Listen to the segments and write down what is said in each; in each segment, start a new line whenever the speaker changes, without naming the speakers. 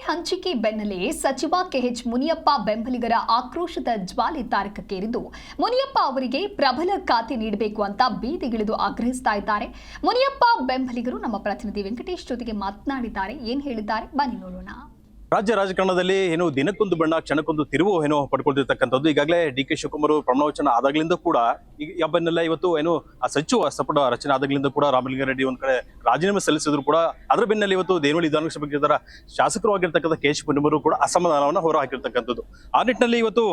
ಹಂಚಿಕೆ ಬೆನ್ನಲ್ಲೇ ಸಚಿವ ಕೆಎಚ್ ಮುನಿಯಪ್ಪ ಬೆಂಬಲಿಗರ ಆಕ್ರೋಶದ ಜ್ವಾಲೆ ತಾರಕಕ್ಕೇರಿದ್ದು ಮುನಿಯಪ್ಪ ಅವರಿಗೆ ಪ್ರಬಲ ಖಾತೆ ನೀಡಬೇಕು ಅಂತ ಬೀದಿಗಿಳಿದು ಆಗ್ರಹಿಸ್ತಾ ಇದ್ದಾರೆ. ಮುನಿಯಪ್ಪ ಬೆಂಬಲಿಗರು ನಮ್ಮ ಪ್ರತಿನಿಧಿ ವೆಂಕಟೇಶ್ ಜೊತೆಗೆ ಮಾತನಾಡಿದ್ದಾರೆ. ಏನ್ ಹೇಳಿದ್ದಾರೆ ಬನ್ನಿ ನೋಡೋಣ.
ರಾಜ್ಯ ರಾಜಕಾರಣದಲ್ಲಿ ದಿನಕ್ಕೊಂದು ಬಣ್ಣ ಕ್ಷಣಕ್ಕೊಂದು ತಿರುವು ಪಡ್ಕೊಳ್ತಿರ್ತಕ್ಕಂಥದ್ದು. ಈಗಾಗಲೇ ಡಿ.ಕೆ. ಶಿವಕುಮಾರ್ ಪ್ರಮಾಣವಚನ ಆದಾಗ್ಲಿಂದ ಕೂಡ ಬೆನ್ನೆಲ್ಲ ಇವತ್ತು ಆ ಸಚಿವ ಸಂಪುಟ ರಚನೆ ಆದಾಗ್ಲಿಂದ ಕೂಡ ರಾಮಲಿಂಗಾರೆಡ್ಡಿ ಒಂದ್ ಕಡೆ ರಾಜೀನಾಮೆ ಸಲ್ಲಿಸಿದ್ರು ಕೂಡ ಅದರ ಬೆನ್ನಲ್ಲಿ ಇವತ್ತು ದೇವನಹಳ್ಳಿ ವಿಧಾನಸಭಾ ಶಾಸಕರು ಆಗಿರ್ತಕ್ಕಂಥ ಕೆ.ಎಚ್. ಮುನಿಯಪ್ಪ ಕೂಡ ಅಸಮಾಧಾನವನ್ನು ಹೊರ ಹಾಕಿರ್ತಕ್ಕಂಥದ್ದು. ಆ ನಿಟ್ಟಿನಲ್ಲಿ ಇವತ್ತು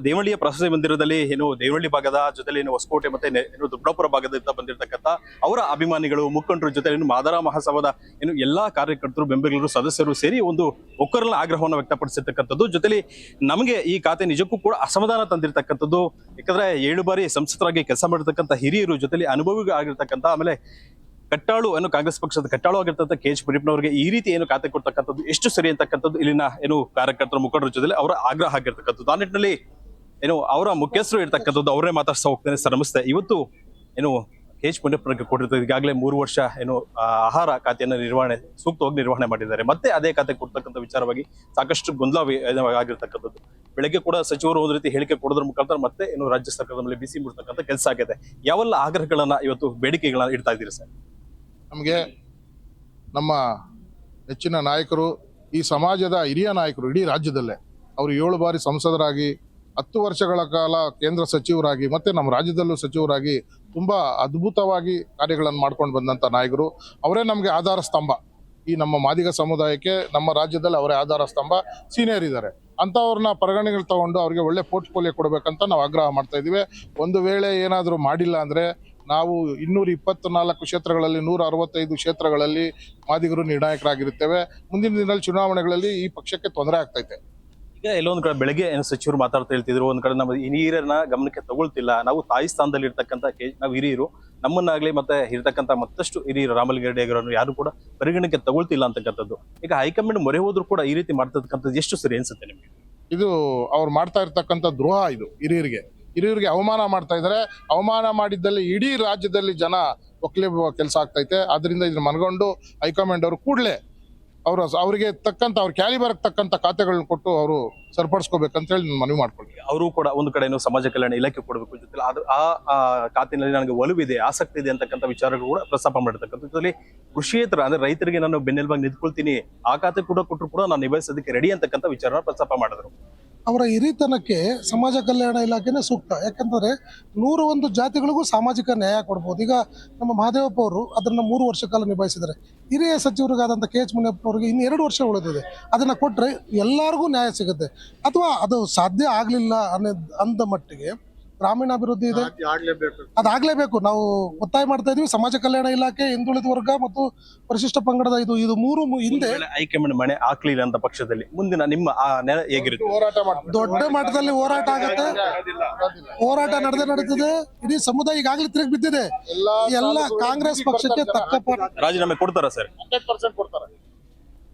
ದೇವನಹಳ್ಳಿಯ ಪ್ರವಾಸಿ ಮಂದಿರದಲ್ಲಿ ದೇವನಹಳ್ಳಿ ಭಾಗದ ಜೊತೆಲಿ ಹೊಸಕೋಟೆ ಮತ್ತೆ ದೊಡ್ಡಾಪುರ ಭಾಗದಿಂದ ಬಂದಿರತಕ್ಕಂಥ ಅವರ ಅಭಿಮಾನಿಗಳು ಮುಖಂಡರ ಜೊತೆ ಮಾದಾರ ಮಹಾಸಭಾದ ಎಲ್ಲಾ ಕಾರ್ಯಕರ್ತರು ಬೆಂಬಲಿಗರು ಸದಸ್ಯರು ಸೇರಿ ಒಂದು ಒಕ್ಕರಲ ಆಗ್ರಹವನ್ನು ವ್ಯಕ್ತಪಡಿಸಿರ್ತಕ್ಕಂಥದ್ದು. ಜೊತೆಲಿ ನಮಗೆ ಈ ಖಾತೆ ನಿಜಕ್ಕೂ ಕೂಡ ಅಸಮಾಧಾನ ತಂದಿರತಕ್ಕಂಥದ್ದು. ಯಾಕಂದ್ರೆ 7 ಬಾರಿ ಸಂಸದರಾಗಿ ಕೆಲಸ ಮಾಡಿರ್ತಕ್ಕಂಥ ಹಿರಿಯರು ಜೊತೆಲಿ ಅನುಭವಿ ಆಗಿರ್ತಕ್ಕಂಥ ಆಮೇಲೆ ಕಟ್ಟಾಳು ಕಾಂಗ್ರೆಸ್ ಪಕ್ಷದ ಕಟ್ಟಾಳು ಆಗಿರ್ತಕ್ಕಂಥ ಕೆ.ಎಚ್. ಮುನಿಯಪ್ಪನವರಿಗೆ ಈ ರೀತಿ ಕಾತೆ ಕೊಡ್ತಕ್ಕಂಥದ್ದು ಎಷ್ಟು ಸರಿ ಅಂತಕ್ಕಂಥದ್ದು ಇಲ್ಲಿನ ಕಾರ್ಯಕರ್ತರ ಮುಖಂಡರ ಜೊತೆಲಿ ಅವರ ಆಗ್ರಹ ಆಗಿರ್ತಕ್ಕಂಥದ್ದು. ಆ ನಿಟ್ಟಿನಲ್ಲಿ ಅವರ ಮುಖ್ಯಸ್ಥರು ಇರ್ತಕ್ಕಂಥದ್ದು ಅವರೇ ಮಾತಾಡ್ತಾ ಹೋಗ್ತೇನೆ. ಸರ್ ನಮಸ್ತೆ. ಇವತ್ತು ಕೆ.ಎಚ್. ಮುನಿಯಪ್ಪನಿಗೆ ಕೊಟ್ಟಿರ್ತದೆ ಈಗಾಗಲೇ 3 ವರ್ಷ ಆಹಾರ ಖಾತೆಯನ್ನು ಸೂಕ್ತವಾಗಿ ನಿರ್ವಹಣೆ ಮಾಡಿದ್ದಾರೆ. ಮತ್ತೆ ಅದೇ ಖಾತೆ ಕೊಡ್ತಕ್ಕಂಥ ವಿಚಾರವಾಗಿ ಸಾಕಷ್ಟು ಗೊಂದಲ ಆಗಿರ್ತಕ್ಕಂಥದ್ದು. ಬೆಳಗ್ಗೆ ಕೂಡ ಸಚಿವರು ಒಂದು ರೀತಿ ಹೇಳಿಕೆ ಕೊಡೋದ್ರ ಮುಖಾಂತರ ಮತ್ತೆ ರಾಜ್ಯ ಸರ್ಕಾರದ ಮೇಲೆ ಬಿಸಿ ಮುಡ್ತಕ್ಕಂಥ ಕೆಲಸ ಆಗಿದೆ. ಯಾವೆಲ್ಲ ಆಗ್ರಹಗಳನ್ನ ಇವತ್ತು ಬೇಡಿಕೆಗಳನ್ನ ಇಡ್ತಾ ಇದ್ದೀರಿ ಸರ್?
ನಮಗೆ ನಮ್ಮ ನೆಚ್ಚಿನ ನಾಯಕರು, ಈ ಸಮಾಜದ ಹಿರಿಯ ನಾಯಕರು ಇಡೀ ರಾಜ್ಯದಲ್ಲೇ ಅವರು 7 ಬಾರಿ ಸಂಸದರಾಗಿ 10 ವರ್ಷಗಳ ಕಾಲ ಕೇಂದ್ರ ಸಚಿವರಾಗಿ ಮತ್ತೆ ನಮ್ಮ ರಾಜ್ಯದಲ್ಲೂ ಸಚಿವರಾಗಿ ತುಂಬಾ ಅದ್ಭುತವಾಗಿ ಕಾರ್ಯಗಳನ್ನು ಮಾಡ್ಕೊಂಡು ಬಂದಂತ ನಾಯಕರು. ಅವರೇ ನಮಗೆ ಆಧಾರ ಸ್ತಂಭ. ಈ ನಮ್ಮ ಮಾದಿಗ ಸಮುದಾಯಕ್ಕೆ ನಮ್ಮ ರಾಜ್ಯದಲ್ಲಿ ಅವರೇ ಆಧಾರ ಸ್ತಂಭ. ಸೀನಿಯರ್ ಇದ್ದಾರೆ ಅಂಥವ್ರನ್ನ ಪರಿಗಣನೆಗಳು ತಗೊಂಡು ಅವ್ರಿಗೆ ಒಳ್ಳೆ ಪೋರ್ಟ್ಫೋಲಿಯೋ ಕೊಡಬೇಕಂತ ನಾವು ಆಗ್ರಹ ಮಾಡ್ತಾ ಇದ್ದೀವಿ. ಒಂದು ವೇಳೆ ಏನಾದರೂ ಮಾಡಿಲ್ಲ ಅಂದರೆ ನಾವು 224 ಕ್ಷೇತ್ರಗಳಲ್ಲಿ 165 ಕ್ಷೇತ್ರಗಳಲ್ಲಿ ಮಾದಿಗರು ನಿರ್ಣಾಯಕರಾಗಿರುತ್ತೇವೆ. ಮುಂದಿನ ದಿನದಲ್ಲಿ ಚುನಾವಣೆಗಳಲ್ಲಿ ಈ ಪಕ್ಷಕ್ಕೆ ತೊಂದರೆ ಆಗ್ತೈತೆ.
ಈಗ ಎಲ್ಲೊಂದ್ ಕಡೆ ಬೆಳಗ್ಗೆ ಸಚಿವರು ಮಾತಾಡ್ತಾ ಹೇಳ್ತಿದ್ರು, ಒಂದ್ ಕಡೆ ನಮ್ಮ ಹಿರಿಯರನ್ನ ಗಮನಕ್ಕೆ ತಗೊಳ್ತಿಲ್ಲ, ನಾವು ತಾಯಿ ಸ್ಥಾನದಲ್ಲಿ ಇರ್ತಕ್ಕಂಥ ನಾವು ಹಿರಿಯರು ನಮ್ಮನ್ನಾಗ್ಲಿ ಮತ್ತೆ ಇರ್ತಕ್ಕಂಥ ಮತ್ತಷ್ಟು ಹಿರಿಯರು ರಾಮಲಿಂಗಾರೆಡ್ಡಿ ಅವರನ್ನು ಯಾರು ಕೂಡ ಪರಿಗಣಕ್ಕೆ ತಗೊಳ್ತಿಲ್ಲ ಅಂತಕ್ಕಂಥದ್ದು. ಈಗ ಹೈಕಮಾಂಡ್ ಮೊರೆ ಹೋದ್ರು ಕೂಡ ಈ ರೀತಿ ಮಾಡ್ತಕ್ಕಂಥದ್ದು ಎಷ್ಟು ಸರಿ ಅನ್ಸುತ್ತೆ ನಿಮಗೆ?
ಇದು ಅವ್ರು ಮಾಡ್ತಾ ಇರ್ತಕ್ಕಂಥ ದ್ರೋಹ. ಇದು ಹಿರಿಯರಿಗೆ ಅವಮಾನ ಮಾಡ್ತಾ ಇದ್ದಾರೆ. ಅವಮಾನ ಮಾಡಿದ್ದಲ್ಲಿ ಇಡೀ ರಾಜ್ಯದಲ್ಲಿ ಜನ ಒಕ್ಕಲೇಬುವ ಕೆಲಸ ಆಗ್ತೈತೆ. ಆದ್ರಿಂದ ಇದನ್ನ ಮನಗೊಂಡು ಹೈಕಮಾಂಡ್ ಅವರು ಕೂಡಲೇ ಅವರಿಗೆ ತಕ್ಕಂತ ಅವ್ರ ಕ್ಯಾಲಿಬರ್ ತಕ್ಕಂತ ಖಾತೆಗಳನ್ನ ಕೊಟ್ಟು ಅವರು ಸರಿಪಡಿಸ್ಕೋಬೇಕಂತ ಹೇಳಿ ಮನವಿ ಮಾಡ್ಕೊಳ್ತೀವಿ.
ಅವರು ಕೂಡ ಒಂದು ಕಡೆ ಸಮಾಜ ಕಲ್ಯಾಣ ಇಲಾಖೆ ಕೊಡಬೇಕು, ಜೊತೆ ಆ ಖಾತೆಯಲ್ಲಿ ನನಗೆ ಒಲವಿದೆ, ಆಸಕ್ತಿ ಇದೆ ಅಂತಕ್ಕಂಥ ವಿಚಾರಗಳು ಕೂಡ ಪ್ರಸ್ತಾಪ ಮಾಡಿರ್ತಕ್ಕಂಥ. ಜೊತೆಲಿ ಕೃಷಿಯೇತರ ಅಂದ್ರೆ ರೈತರಿಗೆ ನಾನು ಬೆನ್ನೆಲುಬಾಗಿ ನಿಂತ್ಕೊಳ್ತೀನಿ, ಆ ಖಾತೆ ಕೂಡ ಕೊಟ್ಟರು ಕೂಡ ನಾನು ನಿಭಾಯಿಸೋದಕ್ಕೆ ರೆಡಿ ಅಂತಕ್ಕಂಥ ವಿಚಾರನ ಪ್ರಸ್ತಾಪ ಮಾಡಿದ್ರು.
ಅವರ ಹಿರಿತನಕ್ಕೆ ಸಮಾಜ ಕಲ್ಯಾಣ ಇಲಾಖೆನೇ ಸೂಕ್ತ. ಯಾಕಂದರೆ 101 ಜಾತಿಗಳಿಗೂ ಸಾಮಾಜಿಕ ನ್ಯಾಯ ಕೊಡ್ಬೋದು. ಈಗ ನಮ್ಮ ಮಹದೇವಪ್ಪ ಅವರು ಅದನ್ನು 3 ವರ್ಷ ಕಾಲ ನಿಭಾಯಿಸಿದ್ದಾರೆ. ಹಿರಿಯ ಸಚಿವರಿಗಾದಂಥ ಕೆ.ಎಚ್. ಮುನಿಯಪ್ಪನವರಿಗೆ ಇನ್ನು 2 ವರ್ಷ ಉಳಿದಿದೆ. ಅದನ್ನು ಕೊಟ್ಟರೆ ಎಲ್ಲರಿಗೂ ನ್ಯಾಯ ಸಿಗುತ್ತೆ. ಅಥವಾ ಅದು ಸಾಧ್ಯ ಆಗಲಿಲ್ಲ ಅಂದ ಮಟ್ಟಿಗೆ ಗ್ರಾಮೀಣಾಭಿವೃದ್ಧಿ ಇದೆ, ಅದಾಗಲೇಬೇಕು. ನಾವು ಒತ್ತಾಯ ಮಾಡ್ತಾ ಇದೀವಿ. ಸಮಾಜ ಕಲ್ಯಾಣ ಇಲಾಖೆ, ಹಿಂದುಳಿದ ವರ್ಗ ಮತ್ತು ಪರಿಶಿಷ್ಟ ಪಂಗಡದ ಇದು 3 ಹಿಂದೆ
ಹೈಕಮಾಂಡ್ ಮನೆ ಹಾಕ್ಲಿಲ್ಲ ಅಂತ ಪಕ್ಷದಲ್ಲಿ ಮುಂದಿನ ನಿಮ್ಮ ಹೇಗಿರುತ್ತೆ?
ದೊಡ್ಡ ಮಟ್ಟದಲ್ಲಿ ಹೋರಾಟ ಆಗತ್ತೆ. ಹೋರಾಟ ನಡೀತದೆ. ಇಡೀ ಸಮುದಾಯ ಈಗಾಗಲೇ ತಿರುಗಿ ಬಿದ್ದಿದೆ. ಎಲ್ಲ ಕಾಂಗ್ರೆಸ್ ಪಕ್ಷಕ್ಕೆ ತಕ್ಕ
ರಾಜೀನಾಮೆ ಕೊಡ್ತಾರ ಸರ್?
100% ಕೊಡ್ತಾರೆ.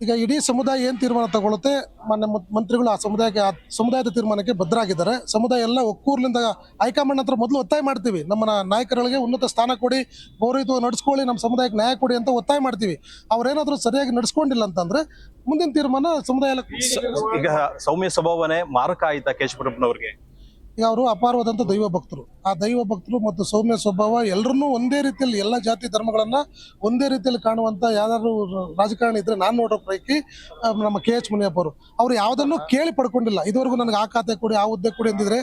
ಈಗ ಇಡೀ ಸಮುದಾಯ ಏನ್ ತೀರ್ಮಾನ ತಗೊಳುತ್ತೆ, ಮಾನ್ಯ ಮಂತ್ರಿಗಳು ಆ ಸಮುದಾಯದ ತೀರ್ಮಾನಕ್ಕೆ ಬದ್ಧರಾಗಿದ್ದಾರೆ. ಸಮುದಾಯ ಎಲ್ಲ ಒಕ್ಕೂರ್ಲಿಂದ ಹೈಕಮಾಂಡ್ ಹತ್ರ ಮೊದಲು ಒತ್ತಾಯ ಮಾಡ್ತೀವಿ. ನಮ್ಮ ನಾಯಕರಿಗೆ ಉನ್ನತ ಸ್ಥಾನ ಕೊಡಿ, ಗೌರವ ನಡೆಸ್ಕೊಳ್ಳಿ, ನಮ್ಮ ಸಮುದಾಯಕ್ಕೆ ನ್ಯಾಯ ಕೊಡಿ ಅಂತ ಒತ್ತಾಯ ಮಾಡ್ತೀವಿ. ಅವ್ರೇನಾದ್ರೂ ಸರಿಯಾಗಿ ನಡೆಸ್ಕೊಂಡಿಲ್ಲ ಅಂತಂದ್ರೆ ಮುಂದಿನ ತೀರ್ಮಾನ ಸಮುದಾಯ.
ಈಗ ಸೌಮ್ಯ ಸ್ವಭಾವನೆ ಮಾರಕ ಆಯ್ತಾ ಕೆ.ಎಚ್. ಮುನಿಯಪ್ಪನವರಿಗೆ?
ಈಗ ಅವರು ಅಪಾರವಾದಂಥ ದೈವ ಭಕ್ತರು. ಆ ದೈವ ಭಕ್ತರು ಮತ್ತು ಸೌಮ್ಯ ಸ್ವಭಾವ ಎಲ್ಲರನ್ನೂ ಒಂದೇ ರೀತಿಯಲ್ಲಿ, ಎಲ್ಲ ಜಾತಿ ಧರ್ಮಗಳನ್ನ ಒಂದೇ ರೀತಿಯಲ್ಲಿ ಕಾಣುವಂತ ಯಾರು ರಾಜಕಾರಣಿ ಇದ್ರೆ ನಾನು ನೋಡೋ ಪೈಕಿ ನಮ್ಮ ಕೆ.ಎಚ್. ಮುನಿಯಪ್ಪ ಅವರು ಯಾವುದನ್ನು ಕೇಳಿ ಪಡ್ಕೊಂಡಿಲ್ಲ. ಇದುವರೆಗೂ ನನಗೆ ಆ ಖಾತೆ ಕೊಡಿ, ಆ ಹುದ್ದೆ ಕೊಡಿ ಅಂದಿದ್ರೆ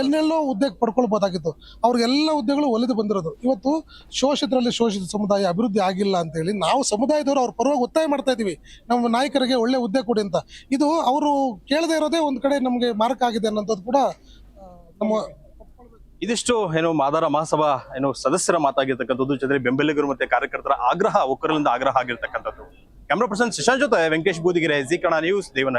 ಎಲ್ಲೆಲ್ಲೋ ಹುದ್ದೆಗೆ ಪಡ್ಕೊಳ್ಬೋದಾಗಿತ್ತು. ಅವ್ರಿಗೆಲ್ಲ ಹುದ್ದೆಗಳು ಒಲಿದು ಬಂದಿರೋದು. ಇವತ್ತು ಶೋಷಿತರಲ್ಲಿ ಶೋಷಿತ ಸಮುದಾಯ ಅಭಿವೃದ್ಧಿ ಆಗಿಲ್ಲ ಅಂತ ಹೇಳಿ ನಾವು ಸಮುದಾಯದವರು ಅವ್ರ ಪರವಾಗಿ ಒತ್ತಾಯ ಮಾಡ್ತಾ ಇದೀವಿ, ನಮ್ಮ ನಾಯಕರಿಗೆ ಒಳ್ಳೆ ಹುದ್ದೆ ಕೊಡಿ ಅಂತ. ಇದು ಅವರು ಕೇಳದೇ ಇರೋದೇ ಒಂದ್ ಕಡೆ ನಮಗೆ ಮಾರಕ ಆಗಿದೆ ಅನ್ನೋದು ಕೂಡ ನಮ್ಮ.
ಇದಿಷ್ಟು ಮಾದಾರ ಮಹಾಸಭಾ ಸದಸ್ಯರ ಮಾತಾಗಿರ್ತಕ್ಕಂಥದ್ದು. ಜೊತೆ ಬೆಂಬಲಿಗರು ಮತ್ತೆ ಕಾರ್ಯಕರ್ತರ ಆಗ್ರಹ, ಒಕ್ಕರಲಿಂದ ಆಗ್ರಹ ಆಗಿರ್ತಕ್ಕಂಥದ್ದು. ಕ್ಯಾಮ್ರಾ ಪರ್ಸನ್ ಶಶಾಂಕ್ ಜೊತೆ ವೆಂಕಟೇಶ್ ಬೂದಿಗೆರೆ, ಜಿ ಕನ್ನಡ ನ್ಯೂಸ್, ದೇವನಹಳ್ಳಿ.